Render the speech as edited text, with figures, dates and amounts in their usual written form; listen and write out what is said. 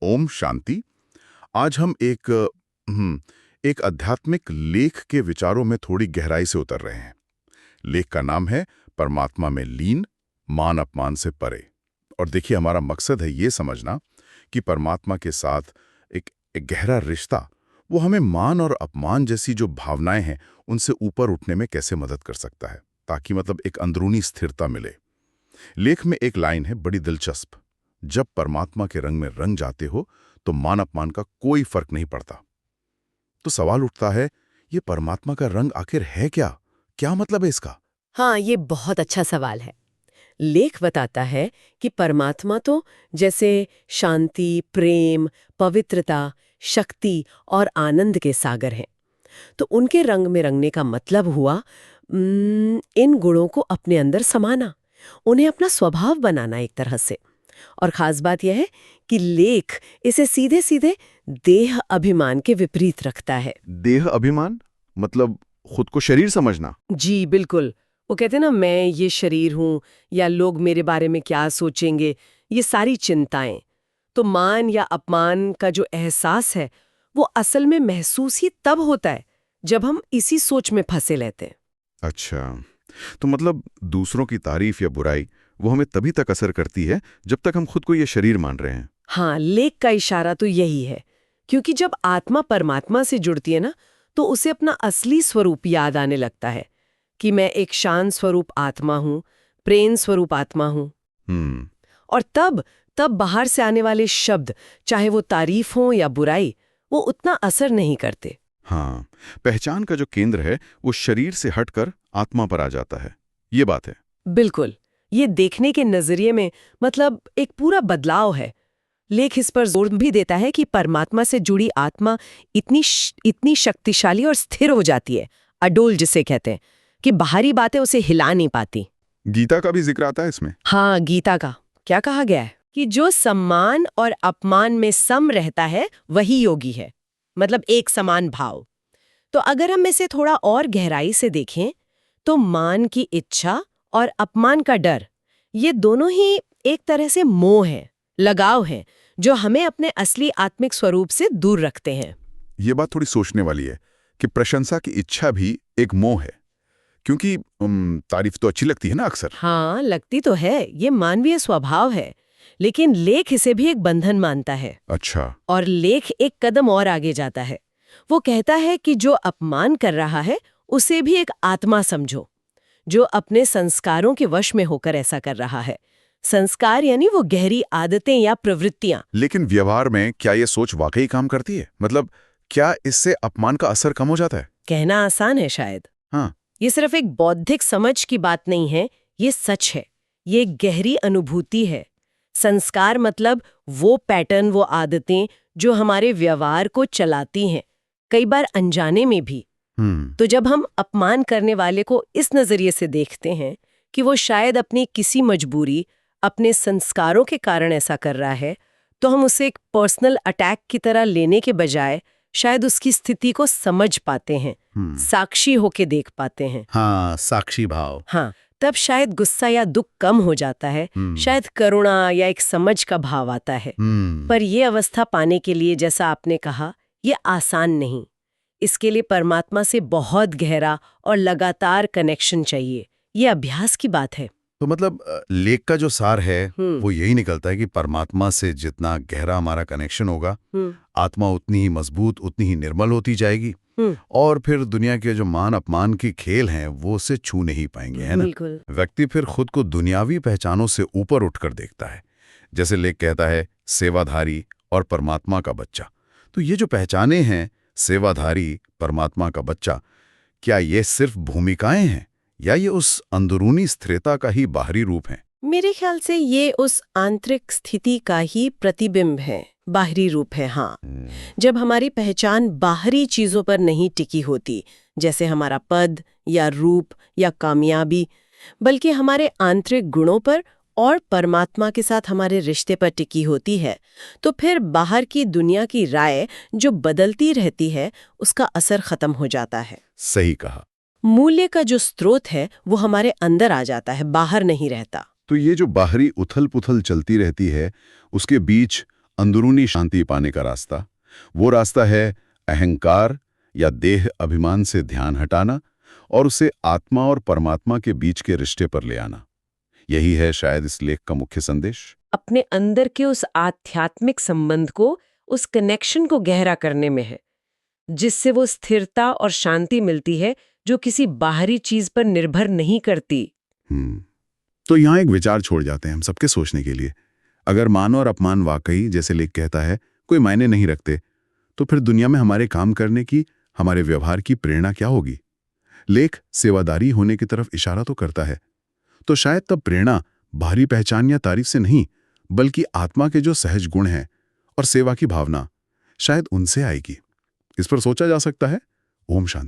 ओम शांति। आज हम एक आध्यात्मिक लेख के विचारों में थोड़ी गहराई से उतर रहे हैं। लेख का नाम है परमात्मा में लीन, मान अपमान से परे। और देखिए, हमारा मकसद है ये समझना कि परमात्मा के साथ एक गहरा रिश्ता वो हमें मान और अपमान जैसी जो भावनाएं हैं उनसे ऊपर उठने में कैसे मदद कर सकता है, ताकि एक अंदरूनी स्थिरता मिले। लेख में एक लाइन है बड़ी दिलचस्प। जब परमात्मा के रंग में रंग जाते हो तो मान अपमान का कोई फर्क नहीं पड़ता। तो सवाल उठता है, ये परमात्मा का रंग आखिर है क्या? क्या मतलब है इसका? हाँ, ये बहुत अच्छा सवाल है। लेख बताता है कि परमात्मा तो जैसे शांति, प्रेम, पवित्रता, शक्ति और आनंद के सागर हैं। तो उनके रंग में रंगने का मतलब हुआ इन गुणों को अपने अंदर समाना, उन्हें अपना स्वभाव बनाना एक तरह से। और खास बात यह है कि लेख इसे सीधे सीधे देह अभिमान के विपरीत रखता है। देह अभिमान मतलब खुद को शरीर समझना। जी बिल्कुल। वो कहते हैं ना, मैं ये शरीर हूं, या लोग मेरे बारे में क्या सोचेंगे, ये सारी चिंताएं। तो मान या अपमान का जो एहसास है वो असल में महसूस ही तब होता है जब हम इसी सोच में फंसे रहते हैं। अच्छा, तो मतलब दूसरों की तारीफ या बुराई वो हमें तभी तक असर करती है जब तक हम खुद को ये शरीर मान रहे हैं। हाँ, लेख का इशारा तो यही है, क्योंकि जब आत्मा परमात्मा से जुड़ती है ना, तो उसे अपना असली स्वरूप याद आने लगता है कि मैं एक शांत स्वरूप आत्मा हूँ, प्रेम स्वरूप आत्मा हूँ। और तब तब बाहर से आने वाले शब्द, चाहे वो तारीफ हो या बुराई, वो उतना असर नहीं करते। हाँ, पहचान का जो केंद्र है वो शरीर से हटकर आत्मा पर आ जाता है। ये बात है। बिल्कुल। ये देखने के नजरिए में एक पूरा बदलाव है। लेख इस पर जोर भी देता है कि परमात्मा से जुड़ी आत्मा इतनी शक्तिशाली और स्थिर हो जाती है, अडोल जिसे कहते हैं, कि बाहरी बातें उसे हिला नहीं पाती। गीता का भी जिक्र आता है इसमें। हाँ, गीता का क्या कहा गया है कि जो सम्मान और अपमान में सम रहता है वही योगी है, एक समान भाव। तो अगर हम इसे थोड़ा और गहराई से देखें तो मान की इच्छा और अपमान का डर, ये दोनों ही एक तरह से मोह है, लगाव है, जो हमें अपने असली आत्मिक स्वरूप से दूर रखते हैं। ये बात थोड़ी सोचने वाली है कि प्रशंसा की इच्छा भी एक मोह है, क्योंकि तारीफ तो अच्छी लगती है ना अक्सर। हाँ, लगती तो है, ये मानवीय स्वभाव है, लेकिन लेख इसे भी एक बंधन मानता है। अच्छा। और लेख एक कदम और आगे जाता है। वो कहता है कि जो अपमान कर रहा है उसे भी एक आत्मा समझो, जो अपने संस्कारों के वश में होकर ऐसा कर रहा है। संस्कार यानी वो गहरी आदतें या प्रवृत्तियां। लेकिन व्यवहार में क्या ये सोच वाकई काम करती है? क्या इससे अपमान का असर कम हो जाता है? कहना आसान है शायद। हाँ। ये सिर्फ एक बौद्धिक समझ की बात नहीं है, ये सच है। ये एक गहरी अनुभूति है। संस्कार मतलब वो पैटर्न, वो आदतें जो हमारे व्यवहार को चलाती हैं, कई बार अनजाने में भी। तो जब हम अपमान करने वाले को इस नजरिए से देखते हैं कि वो शायद अपनी किसी मजबूरी, अपने संस्कारों के कारण ऐसा कर रहा है, तो हम उसे एक पर्सनल अटैक की तरह लेने के बजाय शायद उसकी स्थिति को समझ पाते हैं, साक्षी होके देख पाते हैं। हाँ, साक्षी भाव। हाँ, तब शायद गुस्सा या दुख कम हो जाता है, शायद करुणा या एक समझ का भाव आता है। पर ये अवस्था पाने के लिए, जैसा आपने कहा, ये आसान नहीं। इसके लिए परमात्मा से बहुत गहरा और लगातार कनेक्शन चाहिए। ये अभ्यास की बात है। तो लेख का जो सार है वो यही निकलता है कि परमात्मा से जितना गहरा हमारा कनेक्शन होगा, आत्मा उतनी ही मजबूत, उतनी ही निर्मल होती जाएगी, और फिर दुनिया के जो मान अपमान की खेल हैं वो उसे छू नहीं पाएंगे, है ना? व्यक्ति फिर खुद को दुनियावी पहचानों से ऊपर उठकर देखता है। जैसे लेख कहता है, सेवाधारी और परमात्मा का बच्चा। तो ये जो पहचाने हैं, सेवाधारी, परमात्मा का बच्चा, क्या ये सिर्फ भूमिकाएं हैं या ये उस अंदरूनी स्थिरता का ही बाहरी रूप है? मेरे ख्याल से ये उस आंतरिक स्थिति का ही प्रतिबिंब है, बाहरी रूप है। हाँ, जब हमारी पहचान बाहरी चीजों पर नहीं टिकी होती, जैसे हमारा पद या रूप या कामयाबी, बल्कि हमारे आंतरिक गुणों पर और परमात्मा के साथ हमारे रिश्ते पर टिकी होती है, तो फिर बाहर की दुनिया की राय जो बदलती रहती है उसका असर खत्म हो जाता है। सही कहा। मूल्य का जो स्रोत है वो हमारे अंदर आ जाता है, बाहर नहीं रहता। तो ये जो बाहरी उथल पुथल चलती रहती है, उसके बीच अंदरूनी शांति पाने का रास्ता। वो रास्ता है अहंकार या देह अभिमान से ध्यान हटाना और उसे आत्मा और परमात्मा के बीच के रिश्ते पर ले आना। यही है शायद इस लेख का मुख्य संदेश। अपने अंदर के उस आध्यात्मिक संबंध को, उस कनेक्शन को गहरा करने में है, जिससे वो स्थिरता और शांति मिलती है जो किसी बाहरी चीज पर निर्भर नहीं करती। तो यहाँ एक विचार छोड़ जाते हैं हम सबके सोचने के लिए। अगर मान और अपमान वाकई, जैसे लेख कहता है, कोई मायने नहीं रखते, तो फिर दुनिया में हमारे काम करने की, हमारे व्यवहार की प्रेरणा क्या होगी? लेख सेवादारी होने की तरफ इशारा तो करता है, तो शायद तब प्रेरणा बाहरी पहचान या तारीफ से नहीं, बल्कि आत्मा के जो सहज गुण हैं और सेवा की भावना, शायद उनसे आएगी। इस पर सोचा जा सकता है। ओम शांति।